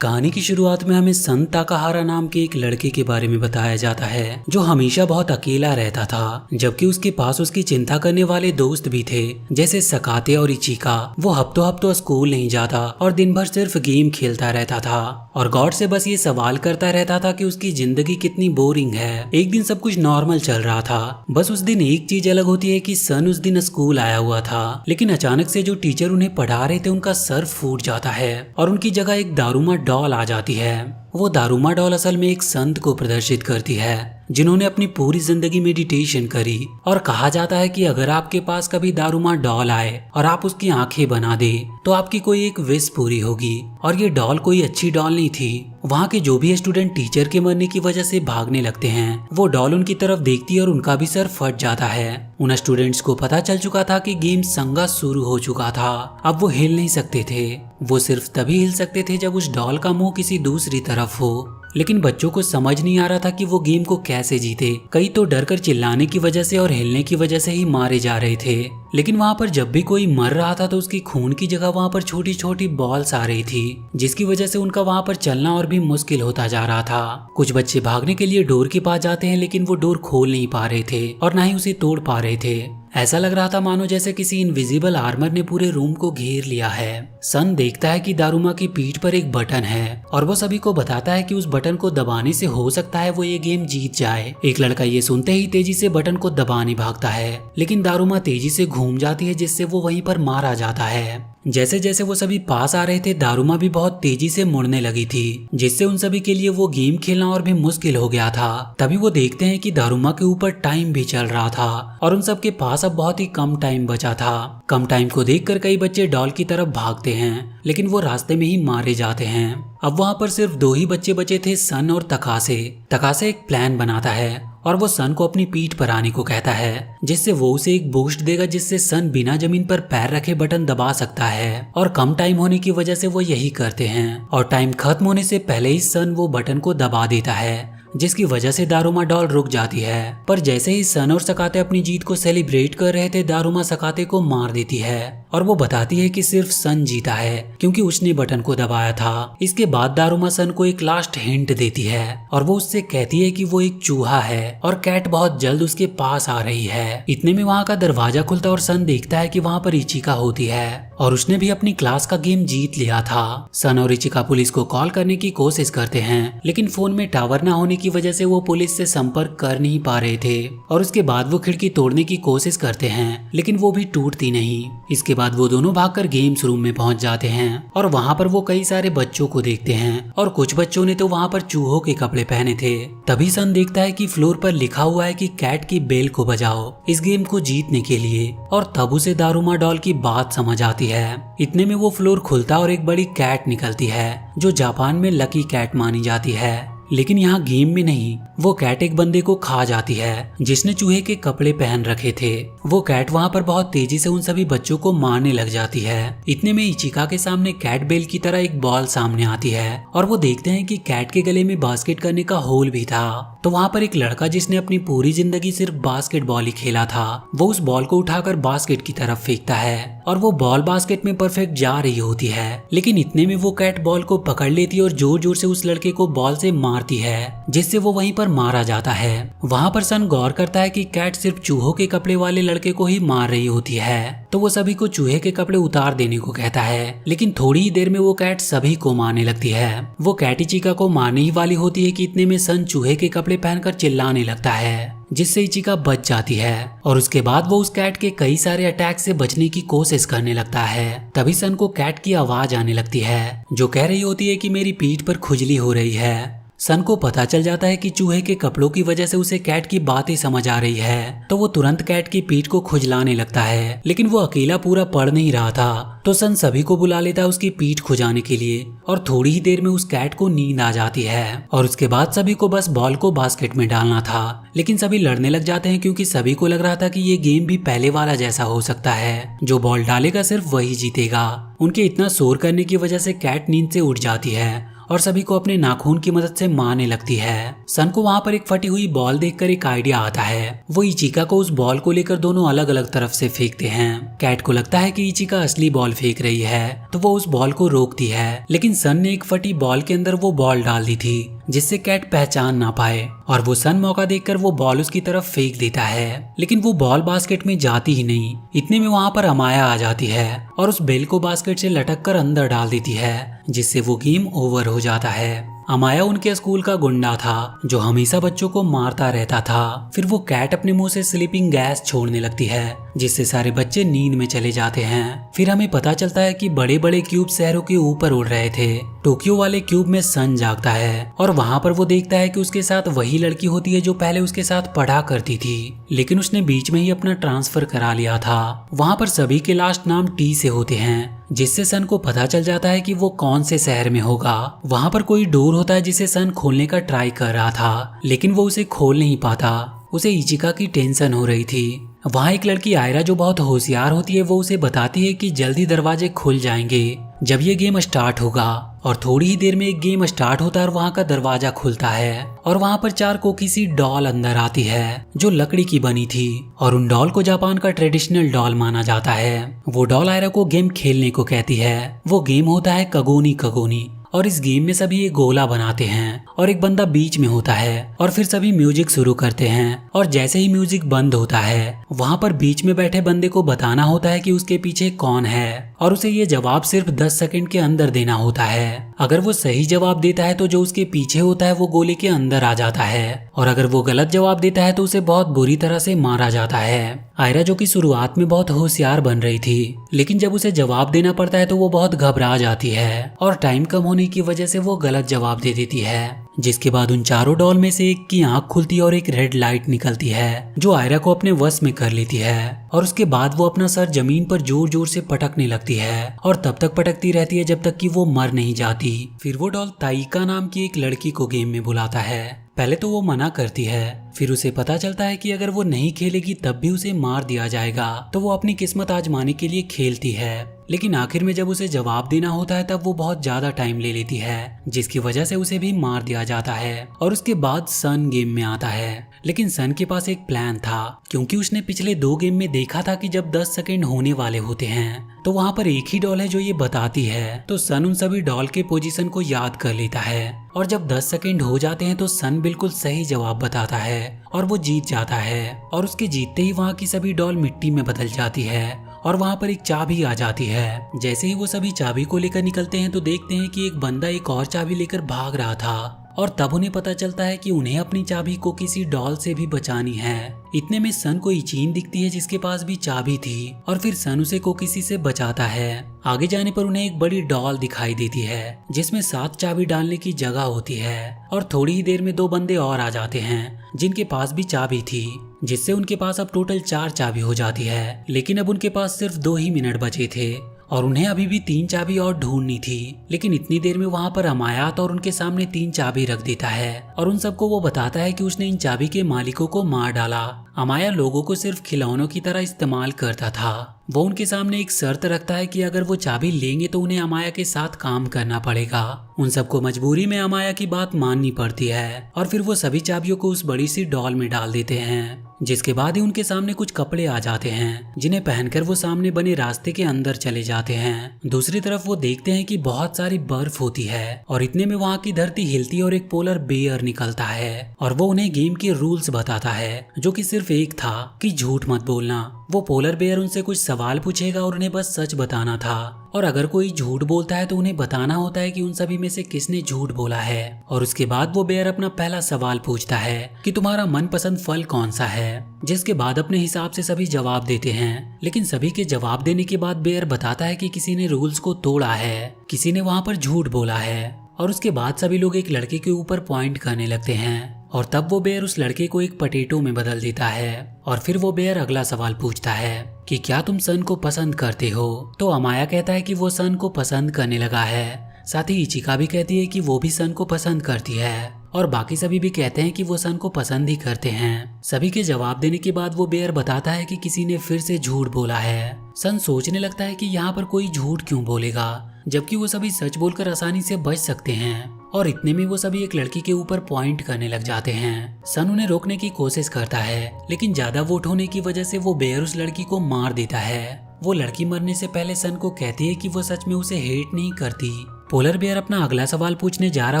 कहानी की शुरुआत में हमें सन ताकाहारा नाम के एक लड़के के बारे में बताया जाता है जो हमेशा बहुत अकेला रहता था, जबकि उसके पास उसकी चिंता करने वाले दोस्त भी थे जैसे सकाते और इचिका। वो हफ्तों हफ्तों स्कूल नहीं जाता और दिन भर सिर्फ गेम खेलता रहता था और गॉड से बस ये सवाल करता रहता था कि उसकी जिंदगी कितनी बोरिंग है। एक दिन सब कुछ नॉर्मल चल रहा था, बस उस दिन एक चीज अलग होती है कि सन उस दिन स्कूल आया हुआ था, लेकिन अचानक से जो टीचर उन्हें पढ़ा रहे थे उनका सर फूट जाता है और उनकी जगह एक दारूमा डॉल आ जाती है। वो दारूमा डॉल असल में एक संत को प्रदर्शित करती है जिन्होंने अपनी पूरी जिंदगी मेडिटेशन करी, और कहा जाता है कि अगर आपके पास कभी दारूमा डॉल आए और आप उसकी आंखें बना दे तो आपकी कोई एक विश पूरी होगी। और ये डॉल कोई अच्छी डॉल नहीं थी। वहाँ के जो भी स्टूडेंट टीचर के मरने की वजह से भागने लगते हैं, वो डॉल उनकी तरफ देखती है और उनका भी सर फट जाता है। उन स्टूडेंट्स को पता चल चुका था कि गेम संगा शुरू हो चुका था। अब वो हिल नहीं सकते थे, वो सिर्फ तभी हिल सकते थे जब उस डॉल का मुंह किसी दूसरी तरफ हो। लेकिन बच्चों को समझ नहीं आ रहा था कि वो गेम को कैसे जीते। कई तो डर कर चिल्लाने की वजह से और हिलने की वजह से ही मारे जा रहे थे। लेकिन वहाँ पर जब भी कोई मर रहा था तो उसकी खून की जगह वहाँ पर छोटी छोटी बॉल्स आ रही थी, जिसकी वजह से उनका वहाँ पर चलना और भी मुश्किल होता जा रहा था। कुछ बच्चे भागने के लिए डोर के पास जाते हैं, लेकिन वो डोर खोल नहीं पा रहे थे और ना ही उसे तोड़ पा रहे थे। ऐसा लग रहा था मानो जैसे किसी इनविजिबल आर्मर ने पूरे रूम को घेर लिया है। सन देखता है कि दारूमा की पीठ पर एक बटन है और वो सभी को बताता है कि उस बटन को दबाने से हो सकता है वो ये गेम जीत जाए। एक लड़का ये सुनते ही तेजी से बटन को दबाने भागता है, लेकिन दारूमा तेजी से घूम जाती है जिससे वो वहीं पर मारा जाता है। जैसे जैसे वो सभी पास आ रहे थे, दारूमा भी बहुत तेजी से मुड़ने लगी थी, जिससे उन सभी के लिए वो गेम खेलना और भी मुश्किल हो गया था। तभी वो देखते हैं कि दारूमा के ऊपर टाइम भी चल रहा था और उन सब के पास अब बहुत ही कम टाइम बचा था। कम टाइम को देखकर कई बच्चे डॉल की तरफ भागते हैं, लेकिन वो रास्ते में ही मारे जाते हैं। अब वहाँ पर सिर्फ दो ही बच्चे बचे थे, सन और तकासे। तकासे एक प्लान बनाता है और वो सन को अपनी पीठ पर आने को कहता है, जिससे वो उसे एक बूस्ट देगा जिससे सन बिना जमीन पर पैर रखे बटन दबा सकता है। और कम टाइम होने की वजह से वो यही करते हैं और टाइम खत्म होने से पहले ही सन वो बटन को दबा देता है, जिसकी वजह से दारूमा डॉल रुक जाती है। पर जैसे ही सन और सकाते अपनी जीत को सेलिब्रेट कर रहे थे, दारूमा सकाते को मार देती है और वो बताती है कि सिर्फ सन जीता है क्योंकि उसने बटन को दबाया था। इसके बाद दारूमा सन को एक लास्ट हिंट देती है और वो उससे कहती है कि वो एक चूहा है और कैट बहुत जल्द उसके पास आ रही है। इतने में वहाँ का दरवाजा खुलता और सन देखता है कि वहाँ पर इचिका होती है और उसने भी अपनी क्लास का गेम जीत लिया था। सन और इचिका पुलिस को कॉल करने की कोशिश करते हैं, लेकिन फोन में टावर न होने की वजह से वो पुलिस से संपर्क कर नहीं पा रहे थे। और उसके बाद वो खिड़की तोड़ने की कोशिश करते हैं, लेकिन वो भी टूटती नहीं। इसके बाद वो दोनों भागकर गेम्स रूम में पहुंच जाते हैं और वहाँ पर वो कई सारे बच्चों को देखते हैं और कुछ बच्चों ने तो वहाँ पर चूहों के कपड़े पहने थे। तभी सन देखता है कि फ्लोर पर लिखा हुआ है कि कैट की बेल को बजाओ इस गेम को जीतने के लिए, और तब उसे दारूमा डॉल की बात समझ आती है। इतने में वो फ्लोर खुलता और एक बड़ी कैट निकलती है जो जापान में लकी कैट मानी जाती है। लेकिन यहाँ गेम में नहीं, वो कैट एक बंदे को खा जाती है जिसने चूहे के कपड़े पहन रखे थे। वो कैट वहाँ पर बहुत तेजी से उन सभी बच्चों को मारने लग जाती है। इतने में इचिका के सामने कैट बेल की तरह एक बॉल सामने आती है और वो देखते हैं कि कैट के गले में बास्केट करने का होल भी था। तो वहाँ पर एक लड़का जिसने अपनी पूरी जिंदगी सिर्फ बास्केटबॉल ही खेला था, वो उस बॉल को उठाकर बास्केट की तरफ फेंकता है और वो बॉल बास्केट में परफेक्ट जा रही होती है। लेकिन इतने में वो कैट बॉल को पकड़ लेती है और जोर जोर से उस लड़के को बॉल से मारती है, जिससे वो वहीं पर मारा जाता है। वहाँ पर सन गौर करता है कि कैट सिर्फ चूहों के कपड़े वाले लड़के को ही मार रही होती है, तो वो सभी को चूहे के कपड़े उतार देने को कहता है। लेकिन थोड़ी ही देर में वो कैट सभी को मारने लगती है। वो कैट इचिका को मारने ही वाली होती है कि इतने में सन चूहे के कपड़े पहनकर चिल्लाने लगता है, जिससे इचिका बच जाती है और उसके बाद वो उस कैट के कई सारे अटैक से बचने की कोशिश करने लगता है। तभी सन को कैट की आवाज आने लगती है जो कह रही होती है कि मेरी पीठ पर खुजली हो रही है। सन को पता चल जाता है कि चूहे के कपड़ों की वजह से उसे कैट की बातें समझ आ रही है, तो वो तुरंत कैट की पीठ को खुजलाने लगता है। लेकिन वो अकेला पूरा पढ़ नहीं रहा था, तो सन सभी को बुला लेता है उसकी पीठ खुजाने के लिए और थोड़ी ही देर में उस कैट को नींद आ जाती है। और उसके बाद सभी को बस बॉल को बास्केट में डालना था, लेकिन सभी लड़ने लग जाते हैं क्योंकि सभी को लग रहा था कि ये गेम भी पहले वाला जैसा हो सकता है, जो बॉल डालेगा सिर्फ वही जीतेगा। उनके इतना शोर करने की वजह से कैट नींद से उठ जाती है और सभी को अपने नाखून की मदद से मारने लगती है। सन को वहाँ पर एक फटी हुई बॉल देखकर एक आइडिया आता है। वो इचिका को उस बॉल को लेकर दोनों अलग अलग तरफ से फेंकते हैं। कैट को लगता है कि इचिका असली बॉल फेंक रही है तो वो उस बॉल को रोकती है, लेकिन सन ने एक फटी बॉल के अंदर वो बॉल डाल दी थी जिससे कैट पहचान ना पाए, और वो सन मौका देखकर वो बॉल उसकी तरफ फेंक देता है, लेकिन वो बॉल बास्केट में जाती ही नहीं। इतने में वहाँ पर अमाया आ जाती है और उस बेल को बास्केट से लटक कर अंदर डाल देती है, जिससे वो गेम ओवर हो जाता है। अमाया उनके स्कूल का गुंडा था जो हमेशा बच्चों को मारता रहता था। फिर वो कैट अपने मुंह से स्लीपिंग गैस छोड़ने लगती है जिससे सारे बच्चे नींद में चले जाते हैं। फिर हमें पता चलता है कि बड़े बड़े क्यूब शहरों के ऊपर उड़ रहे थे। टोक्यो वाले क्यूब में सन जागता है और वहाँ पर वो देखता है कि उसके साथ वही लड़की होती है जो पहले उसके साथ पढ़ा करती थी, लेकिन उसने बीच में ही अपना ट्रांसफर करा लिया था। वहाँ पर सभी के लास्ट नाम टी से होते हैं, जिससे सन को पता चल जाता है कि वो कौन से शहर में होगा। वहाँ पर कोई डोर होता है जिसे सन खोलने का ट्राई कर रहा था, लेकिन वो उसे खोल नहीं पाता। उसे इचिका की टेंशन हो रही थी। वहाँ एक लड़की आयरा जो बहुत होशियार होती है वो उसे बताती है कि जल्दी दरवाजे खुल जाएंगे जब ये गेम स्टार्ट होगा, और थोड़ी ही देर में एक गेम स्टार्ट होता है और वहाँ का दरवाजा खुलता है और वहाँ पर 4 कोकी सी डॉल अंदर आती है जो लकड़ी की बनी थी, और उन डॉल को जापान का ट्रेडिशनल डॉल माना जाता है। वो डॉल आयरा को गेम खेलने को कहती है। वो गेम होता है कगोनी कगोनी, और इस गेम में सभी एक गोला बनाते हैं और एक बंदा बीच में होता है, और फिर सभी म्यूजिक शुरू करते हैं, और जैसे ही म्यूजिक बंद होता है वहाँ पर बीच में बैठे बंदे को बताना होता है कि उसके पीछे कौन है, और उसे ये जवाब सिर्फ 10 सेकंड के अंदर देना होता है। अगर वो सही जवाब देता है तो जो उसके पीछे होता है वो गोले के अंदर आ जाता है, और अगर वो गलत जवाब देता है तो उसे बहुत बुरी तरह से मारा जाता है। आयरा जो कि शुरुआत में बहुत होशियार बन रही थी, लेकिन जब उसे जवाब देना पड़ता है तो वो बहुत घबरा जाती है और टाइम कम होने की वजह से वो गलत जवाब दे देती है। जिसके बाद उन 4 डॉल में से एक की आंख खुलती है और एक रेड लाइट निकलती है जो आयरा को अपने वश में कर लेती है, और उसके बाद वो अपना सर जमीन पर जोर जोर से पटकने लगती है और तब तक पटकती रहती है जब तक कि वो मर नहीं जाती। फिर वो डॉल ताइका नाम की एक लड़की को गेम में बुलाता है। पहले तो वो मना करती है, फिर उसे पता चलता है कि अगर वो नहीं खेलेगी तब भी उसे मार दिया जाएगा, तो वो अपनी किस्मत आजमाने के लिए खेलती है। लेकिन आखिर में जब उसे जवाब देना होता है तब वो बहुत ज्यादा टाइम ले लेती है, जिसकी वजह से उसे भी मार दिया जाता है। और उसके बाद सन गेम में आता है, लेकिन सन के पास एक प्लान था, क्योंकि उसने पिछले 2 गेम में देखा था कि जब 10 सेकंड होने वाले होते हैं तो वहाँ पर एक ही डॉल है जो ये बताती है। तो सन उन सभी डॉल के पोजीशन को याद कर लेता है, और जब 10 सेकंड हो जाते हैं तो सन बिल्कुल सही जवाब बताता है और वो जीत जाता है। और उसके जीतते ही वहाँ की सभी डॉल मिट्टी में बदल जाती है और वहाँ पर एक चाबी आ जाती है। जैसे ही वो सभी चाबी को लेकर निकलते हैं तो देखते हैं कि एक बंदा एक और चाबी लेकर भाग रहा था, और तब उन्हें पता चलता है कि उन्हें अपनी चाबी को किसी डॉल से भी बचानी है। इतने में सन को इचीन दिखती है जिसके पास भी चाबी थी, और फिर सन उसे को किसी से बचाता है। आगे जाने पर उन्हें एक बड़ी डॉल दिखाई देती है जिसमें 7 चाबी डालने की जगह होती है, और थोड़ी ही देर में 2 बंदे और आ जाते हैं जिनके पास भी चाबी थी, जिससे उनके पास अब टोटल 4 चाबी हो जाती है। लेकिन अब उनके पास सिर्फ 2 ही मिनट बचे थे और उन्हें अभी भी 3 चाबी और ढूंढनी थी। लेकिन इतनी देर में वहाँ पर अमायात और उनके सामने 3 चाबी रख देता है, और उन सबको वो बताता है कि उसने इन चाबी के मालिकों को मार डाला। अमाया लोगों को सिर्फ खिलौनों की तरह इस्तेमाल करता था। वो उनके सामने एक शर्त रखता है कि अगर वो चाबी लेंगे तो उन्हें अमाया के साथ काम करना पड़ेगा। उन सबको मजबूरी में अमाया की बात माननी पड़ती है, और फिर वो सभी चाबियों को उस बड़ी सी डॉल में डाल देते हैं। जिसके बाद ही उनके सामने कुछ कपड़े आ जाते हैं जिन्हें पहनकर वो सामने बने रास्ते के अंदर चले जाते हैं। दूसरी तरफ वो देखते हैं कि बहुत सारी बर्फ होती है, और इतने में वहाँ की धरती हिलती है और एक पोलर बेयर निकलता है, और वो उन्हें गेम के रूल्स बताता है जो कि सिर्फ एक था कि झूठ मत बोलना। वो पोलर बेयर उनसे कुछ सवाल पूछेगा और उन्हें बस सच बताना था, और अगर कोई झूठ बोलता है तो उन्हें बताना होता है कि उन सभी में से किसने झूठ बोला है। और उसके बाद वो बेयर अपना पहला सवाल पूछता है कि तुम्हारा मनपसंद फल कौन सा है, जिसके बाद अपने हिसाब से सभी जवाब देते हैं। लेकिन सभी के जवाब देने के बाद बेयर बताता है कि किसी ने रूल्स को तोड़ा है, किसी ने वहाँ पर झूठ बोला है, और उसके बाद सभी लोग एक लड़के के ऊपर पॉइंट करने लगते हैं, और तब वो बेयर उस लड़के को एक पटेटो में बदल देता है। और फिर वो बेयर अगला सवाल पूछता है कि क्या तुम सन को पसंद करते हो। तो अमाया कहता है कि वो सन को पसंद करने लगा है। साथ ही इचिका भी कहती है कि वो भी सन को पसंद करती है, और बाकी सभी भी कहते हैं कि वो सन को पसंद ही करते हैं। सभी के जवाब देने के बाद वो बेयर बताता है कि किसी ने फिर से झूठ बोला है। सन सोचने लगता है कि यहाँ पर कोई झूठ क्यों बोलेगा, जबकि वो सभी सच बोलकर आसानी से बच सकते हैं। और इतने में वो सभी एक लड़की के ऊपर पॉइंट करने लग जाते हैं। सन उन्हें रोकने की कोशिश करता है, लेकिन ज्यादा वोट होने की वजह से वो बेयर उस लड़की को मार देता है। वो लड़की मरने से पहले सन को कहती है कि वो सच में उसे हेट नहीं करती। पोलर बेयर अपना अगला सवाल पूछने जा रहा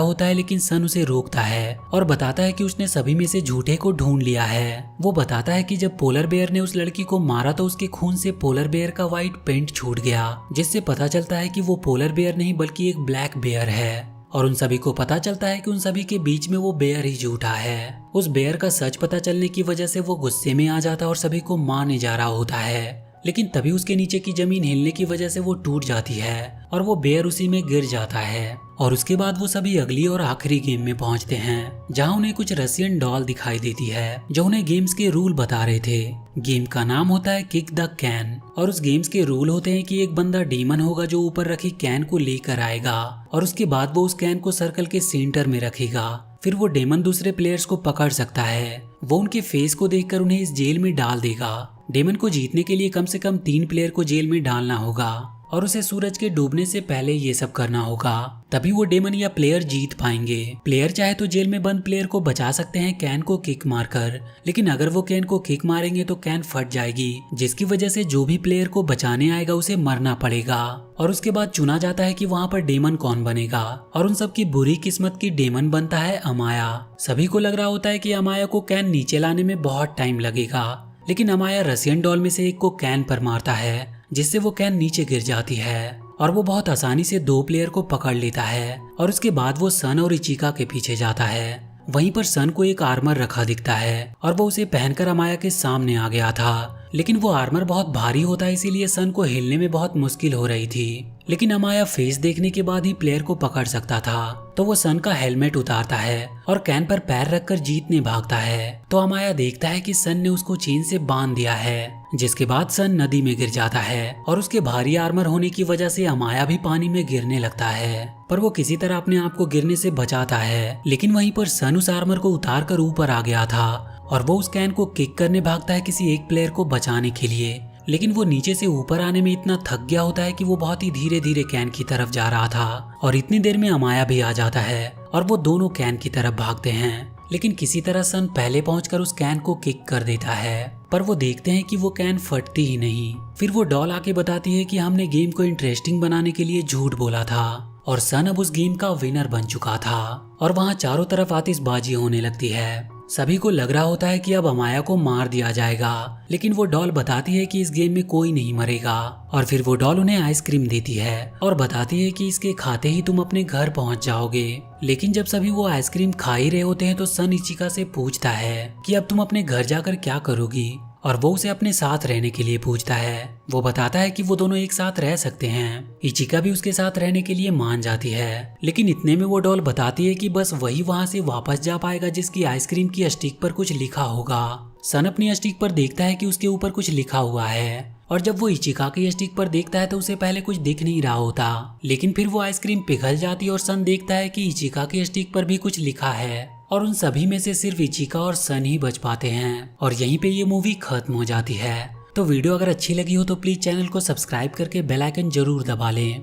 होता है, लेकिन सन उसे रोकता है और बताता है कि उसने सभी में से झूठे को ढूंढ लिया है। वो बताता है कि जब पोलर बेयर ने उस लड़की को मारा तो उसके खून से पोलर बेयर का व्हाइट पेंट छूट गया, जिससे पता चलता है कि वो पोलर बेयर नहीं बल्कि एक ब्लैक बेयर है। और उन सभी को पता चलता है कि उन सभी के बीच में वो बेयर ही झूठा है। उस बेयर का सच पता चलने की वजह से वो गुस्से में आ जाता है और सभी को मारने जा रहा होता है, लेकिन तभी उसके नीचे की जमीन हिलने की वजह से वो टूट जाती है और वो बेयर उसी में गिर जाता है। और उसके बाद वो सभी अगली और आखिरी गेम में पहुंचते हैं, जहां उन्हें कुछ रशियन डॉल दिखाई देती है जो उन्हें गेम्स के रूल बता रहे थे। गेम का नाम होता है किक द कैन और उस गेम्स के रूल होते हैं कि एक बंदा डीमन होगा जो ऊपर रखी कैन को लेकर आएगा और उसके बाद वो उस कैन को सर्कल के सेंटर में रखेगा। फिर वो डेमन दूसरे प्लेयर्स को पकड़ सकता है। वो उनके फेस को देखकर उन्हें इस जेल में डाल देगा। डेमन को जीतने के लिए कम से कम 3 प्लेयर को जेल में डालना होगा और उसे सूरज के डूबने से पहले ये सब करना होगा, तभी वो डेमन या प्लेयर जीत पाएंगे। प्लेयर चाहे तो जेल में बंद प्लेयर को बचा सकते हैं कैन को किक मारकर, लेकिन अगर वो कैन को किक मारेंगे तो कैन फट जाएगी, जिसकी वजह से जो भी प्लेयर को बचाने आएगा उसे मरना पड़ेगा। और उसके बाद चुना जाता है कि वहाँ पर डेमन कौन बनेगा और उन सब की बुरी किस्मत की डेमन बनता है अमाया। सभी को लग रहा होता है कि अमाया को कैन नीचे लाने में बहुत टाइम लगेगा, लेकिन अमाया रशियन डॉल में से एक को कैन पर मारता है, जिससे वो कैन नीचे गिर जाती है और वो बहुत आसानी से 2 प्लेयर को पकड़ लेता है। और उसके बाद वो सन और इचिका के पीछे जाता है। वहीं पर सन को एक आर्मर रखा दिखता है और वो उसे पहनकर अमाया के सामने आ गया था, लेकिन वो आर्मर बहुत भारी होता है, इसीलिए सन को हिलने में बहुत मुश्किल हो रही थी। लेकिन अमाया फेस देखने के बाद ही प्लेयर को पकड़ सकता था, तो वो सन का हेलमेट उतारता है और कैन पर पैर रखकर जीतने भागता है। तो अमाया देखता है कि सन ने उसको चेन से बांध दिया है, जिसके बाद सन नदी में गिर जाता है और उसके भारी आर्मर होने की वजह से अमाया भी पानी में गिरने लगता है, पर वो किसी तरह अपने आप को गिरने से बचाता है। लेकिन वहीं पर सन उस आर्मर को उतार कर ऊपर आ गया था और वो उस कैन को किक करने भागता है किसी एक प्लेयर को बचाने के लिए, लेकिन वो नीचे से ऊपर आने में इतना थक गया होता है कि वो बहुत ही धीरे धीरे कैन की तरफ जा रहा था। और इतनी देर में अमाया भी आ जाता है और वो दोनों कैन की तरफ भागते हैं, लेकिन किसी तरह सन पहले पहुंचकर उस कैन को किक कर देता है, पर वो देखते हैं कि वो कैन फटती ही नहीं। फिर वो डॉल आके बताती है कि हमने गेम को इंटरेस्टिंग बनाने के लिए झूठ बोला था और सन अब उस गेम का विनर बन चुका था। और वहाँ चारों तरफ आतिशबाजी होने लगती है। सभी को लग रहा होता है कि अब अमाया को मार दिया जाएगा, लेकिन वो डॉल बताती है कि इस गेम में कोई नहीं मरेगा। और फिर वो डॉल उन्हें आइसक्रीम देती है और बताती है कि इसके खाते ही तुम अपने घर पहुंच जाओगे। लेकिन जब सभी वो आइसक्रीम खा ही रहे होते हैं तो सन इचिका से पूछता है कि अब तुम अपने घर जाकर क्या करोगी, और वो उसे अपने साथ रहने के लिए पूछता है। वो बताता है कि वो दोनों एक साथ रह सकते हैं। इचिका भी उसके साथ रहने के लिए मान जाती है, लेकिन इतने में वो डॉल बताती है कि बस वही वहाँ से वापस जा पाएगा जिसकी आइसक्रीम की स्टिक पर कुछ लिखा होगा। सन अपनी स्टिक पर देखता है कि उसके ऊपर कुछ लिखा हुआ है, और जब वो इचिका की स्टिक पर देखता है तो उसे पहले कुछ दिख नहीं रहा होता, लेकिन फिर वो आइसक्रीम पिघल जाती है और सन देखता है कि इचिका की स्टिक पर भी कुछ लिखा है, और उन सभी में से सिर्फ इचिका और सन ही बच पाते हैं। और यहीं पे ये मूवी खत्म हो जाती है। तो वीडियो अगर अच्छी लगी हो तो प्लीज चैनल को सब्सक्राइब करके बेल आइकन जरूर दबा लें।